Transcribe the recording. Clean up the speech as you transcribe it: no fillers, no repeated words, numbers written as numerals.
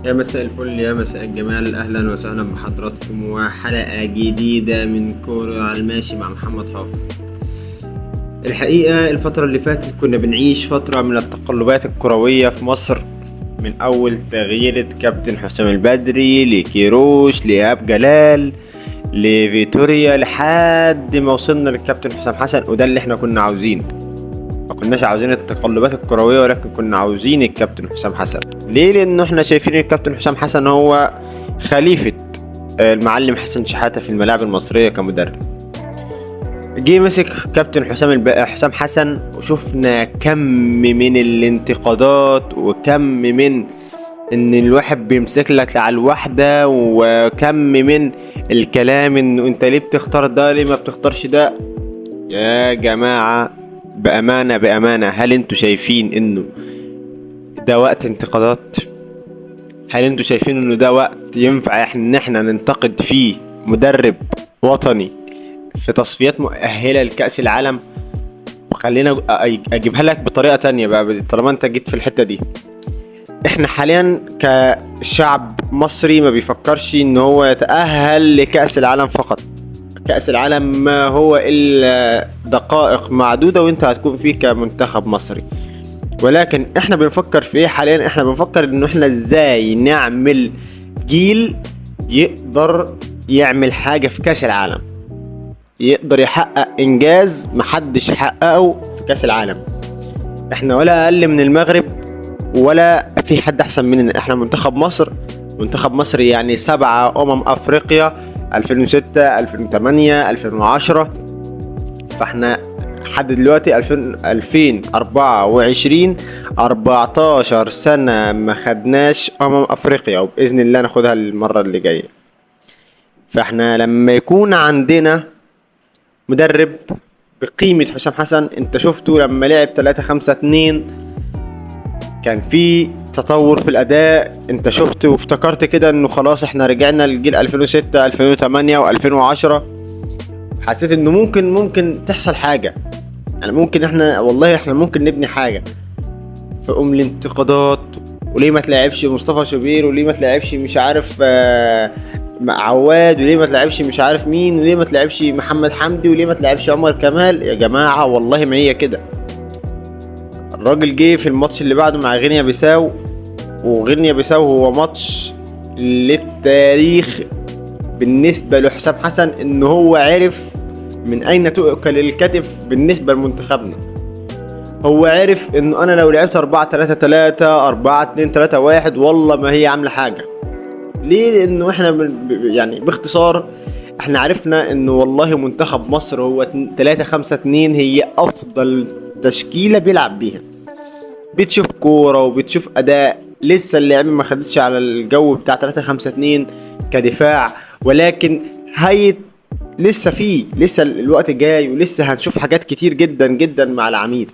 يا مساء الفل، يا مساء الجمال، اهلا وسهلا بحضراتكم وحلقة جديدة من كورة على الماشي مع محمد حافظ. الحقيقة الفترة اللي فاتت كنا بنعيش فترة من التقلبات الكروية في مصر، من اول تغيير كابتن حسام البدري لكيروش لإيهاب جلال لفيتوريا لحد ما وصلنا للكابتن حسام حسن، وده اللي احنا كنا عاوزينه. ما كناش عاوزين التقلبات الكروية، ولكن كنا عاوزين الكابتن حسام حسن. ليه؟ لانه احنا شايفين الكابتن حسام حسن هو خليفة المعلم حسن شحاتة في الملاعب المصرية كمدرب. جه مسك كابتن حسام حسن، وشفنا كم من الانتقادات وكم من ان الواحد بيمسك لك على الواحدة، وكم من الكلام انه انت ليه بتختار ده، ليه ما بتختارش ده. يا جماعة بأمانة هل انتوا شايفين انه ده وقت انتقادات؟ هل انتوا شايفين انه ده وقت ينفع ان احنا ننتقد فيه مدرب وطني في تصفيات مؤهلة لكأس العالم؟ خلينا اجيبها لك بطريقة تانية بقى طالما انت جيت في الحتة دي. احنا حاليا كشعب مصري ما بيفكرش ان هو يتأهل لكأس العالم فقط. كأس العالم ما هو إلا دقائق معدودة وانت هتكون فيه كمنتخب مصري، ولكن احنا بنفكر في ايه حاليا؟ احنا بنفكر انه احنا ازاي نعمل جيل يقدر يعمل حاجة في كأس العالم، يقدر يحقق انجاز محدش حققه في كأس العالم. احنا ولا اقل من المغرب ولا في حد احسن مننا. احنا منتخب مصر يعني 7 افريقيا 2006 2008 2010، فاحنا لحد دلوقتي 2024 14 سنة ما خدناش افريقيا، وباذن الله ناخدها المرة اللي جاية. فاحنا لما يكون عندنا مدرب بقيمة حسام حسن، انت شفته لما لعب 3-5-2 كان في تطور في الاداء. انت شفت وافتكرت كده انه خلاص احنا رجعنا لجيل 2006 2008 و2010. حسيت انه ممكن تحصل حاجة، يعني ممكن احنا ممكن نبني حاجة. فقوم الانتقادات، وليه ما تلعبش مصطفى شوبير، وليه ما تلعبش مش عارف عواد، وليه ما تلعبش مش عارف مين، وليه ما تلعبش محمد حمدي، وليه ما تلعبش عمر كمال. يا جماعة والله ما هي كده. الراجل جه في الماتش اللي بعده مع غينيا بيساو، وغينيا بيساو هو ماتش للتاريخ بالنسبة لحسام حسن، انه هو عرف من اين تؤكل الكتف بالنسبة لمنتخبنا. هو عرف انه انا لو لعبت 4-3-3 4-2-3-1 والله ما هي عاملة حاجة. ليه؟ لانه احنا يعني باختصار احنا عرفنا انه والله منتخب مصر هو 3-5-2 هي افضل تشكيلة بيلعب بيها. بتشوف كورة وبتشوف اداء. لسه اللعبة ما خدتش على الجو بتاع 3-5-2 كدفاع، ولكن هي لسه الوقت جاي، ولسه هنشوف حاجات كتير جدا جدا مع العميد.